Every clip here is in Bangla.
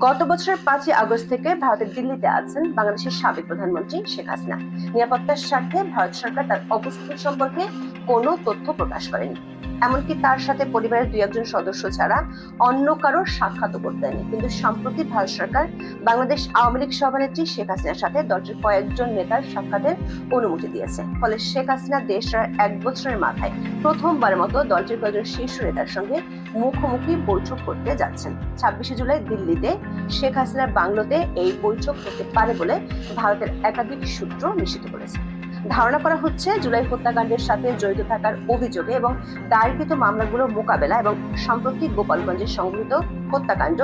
গত বছরের 5ই আগস্ট থেকে ভারতের দিল্লিতে আছেন বাংলাদেশের সাবেক প্রধানমন্ত্রী শেখ হাসিনা। নিরাপত্তার স্বার্থে ভারত সরকার তার অবস্থান সম্পর্কে কোনো তথ্য প্রকাশ করেনি। এমনকি তার সাথে পরিবারের 2-1 সদস্য ছাড়া অন্য কারোর সাক্ষাৎও করতে দেয়নি। কিন্তু সম্প্রতি ভারত সরকার বাংলাদেশ আওয়ামী লীগ সভানেত্রী শেখ হাসিনার সাথে দলটির কয়েকজন নেতার সাক্ষাতের অনুমতি দিয়েছে। ফলে শেখ হাসিনা দেশ ছাড়ার 1 বছরের মাথায় প্রথমবারের মতো দলটির কয়েকজন শীর্ষ নেতার সঙ্গে মুখোমুখি বৈঠক করতে যাচ্ছেন। 26শে জুলাই দিল্লিতে শেখ হাসিনার বাংলোতে এই বৈঠক হতে পারে বলে ভারতের একাধিক সূত্র নিশ্চিত করেছে। ধারণা করা হচ্ছে, জুলাই হত্যাকাণ্ডের সাথে জড়িত থাকার অভিযোগে এবং দায়েরকৃত মামলাগুলো মোকাবেলা এবং সাম্প্রতিক গোপালগঞ্জে সংঘটিত হত্যাকাণ্ড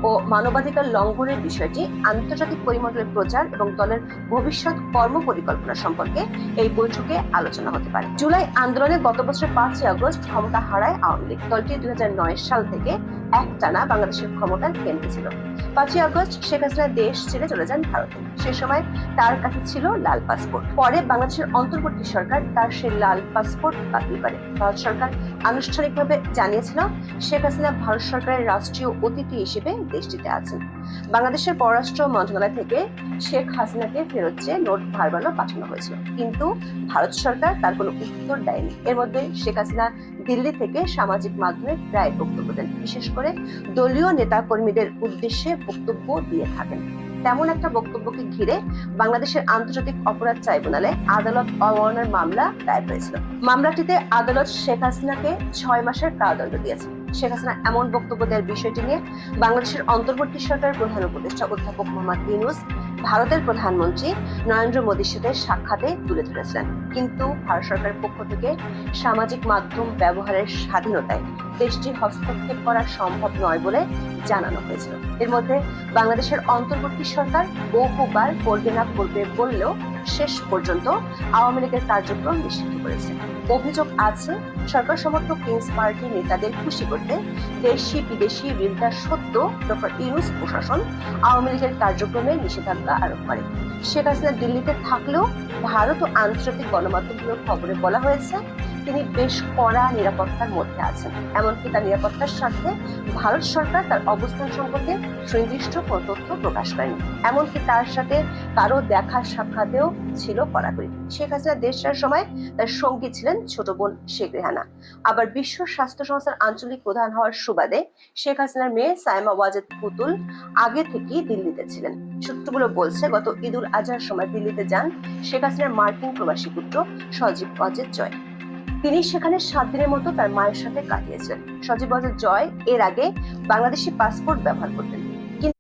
ও মানবাধিকার লঙ্ঘনের বিষয়টি আন্তর্জাতিক পরিমণ্ডলে প্রচার এবং দলের ভবিষ্যৎ কর্মপরিকল্পনা সম্পর্কে এই বৈঠকে আলোচনা হতে পারে। জুলাই আন্দোলনে গত বছরের 5ই আগস্ট ক্ষমতা হারায় আওয়ামী লীগ। দলটি 2009 সাল থেকে একটানা বাংলাদেশের ক্ষমতার কেন্দ্রে ছিল। 5ই আগস্ট শেখ হাসিনা দেশ ছেড়ে চলে যান ভারতে। সে সময় তার কাছে ছিল লাল পাসপোর্ট। পরে বাংলাদেশের অন্তর্বর্তী সরকার তার সেই লাল পাসপোর্ট বাতিল করে। ভারত সরকার আনুষ্ঠানিকভাবে জানিয়েছিল শেখ হাসিনা ভারত সরকারের রাষ্ট্রীয় অতিথি হিসেবে দেশটিতে আছেন। বাংলাদেশের পররাষ্ট্র মন্ত্রণালয় থেকে শেখ হাসিনাকে ফেরত চেয়ে নোট ভারবানো পাঠানো হয়েছিল, কিন্তু ভারত সরকার তার কোনো উত্তর দেয়নি। এর মধ্যে শেখ হাসিনা দিল্লি থেকে সামাজিক মাধ্যমে প্রায় বক্তব্য দেন, বিশেষ করে দলীয় নেতা কর্মীদের উদ্দেশ্যে বক্তব্য দিয়ে থাকেন। তেমন একটা বক্তব্যকে ঘিরে বাংলাদেশের আন্তর্জাতিক অপরাধ ট্রাইব্যুনালে আদালত অবমাননার মামলা দায়ের হয়েছিল। মামলাটিতে আদালত শেখ হাসিনাকে 6 মাসের কারাদণ্ড দিয়েছে। শেখ হাসিনা এমন বক্তব্য দেওয়ার বিষয়টি নিয়ে বাংলাদেশের অন্তর্বর্তী সরকারের প্রধান উপদেষ্টা অধ্যাপক মোহাম্মদ ইউনূস ভারতের প্রধানমন্ত্রী নরেন্দ্র মোদীর সাথে সাক্ষাতে তুলে ধরেছিলেন, কিন্তু ভারত সরকারের পক্ষ থেকে সামাজিক মাধ্যম ব্যবহারের স্বাধীনতায় দেশটি হস্তক্ষেপ করা সম্ভব নয় বলে জানানো হয়েছিল। এর মধ্যে বাংলাদেশের অন্তর্বর্তী সরকার বহুবার করবে না করবে বললেও শেষ পর্যন্ত আওয়ামী লীগের কার্যক্রম নিষিদ্ধ করেছে। অভিযোগ আছে, সরকার সমর্থক কিংস পার্টির নেতাদের খুশি করতে দেশি বিদেশি বিরোধিতা সত্ত্বেও ডক্টর ইউনূস প্রশাসন আওয়ামী লীগের কার্যক্রমে নিষেধাজ্ঞা আরোপ করে। শেখ হাসিনা দিল্লিতে থাকলেও ভারত ও আন্তর্জাতিক গণমাধ্যমগুলোর খবরে বলা হয়েছে তিনি বেশ কড়া নিরাপত্তার মধ্যে আছেন। এমনকি তার নিরাপত্তার স্বার্থে ভারত সরকার তার অবস্থান সম্পর্কে সুনির্দিষ্ট কোনো তথ্য প্রকাশ করেনি। এমনকি তার সাথে কারো দেখা সাক্ষাতেও ছিল কড়াকড়ি। শেখ হাসিনা দেশ ছাড়ার সময় তার সঙ্গী ছিলেন ছোট বোন শেখ রেহানা। আবার বিশ্ব স্বাস্থ্য সংস্থার আঞ্চলিক প্রধান হওয়ার সুবাদে শেখ হাসিনার মেয়ে সাইমা ওয়াজেদ পুতুল আগে থেকেই দিল্লিতে ছিলেন। সূত্রগুলো বলছে, গত ঈদুল আজহার সময় দিল্লিতে যান শেখ হাসিনার মার্কিন প্রবাসী পুত্র সজীব ওয়াজেদ জয়। তিনি সেখানে 7 দিনের মতো তার মায়ের সাথে কাটিয়েছেন। সজীব ওয়াজেদ জয় এর আগে বাংলাদেশি পাসপোর্ট ব্যবহার করতেন।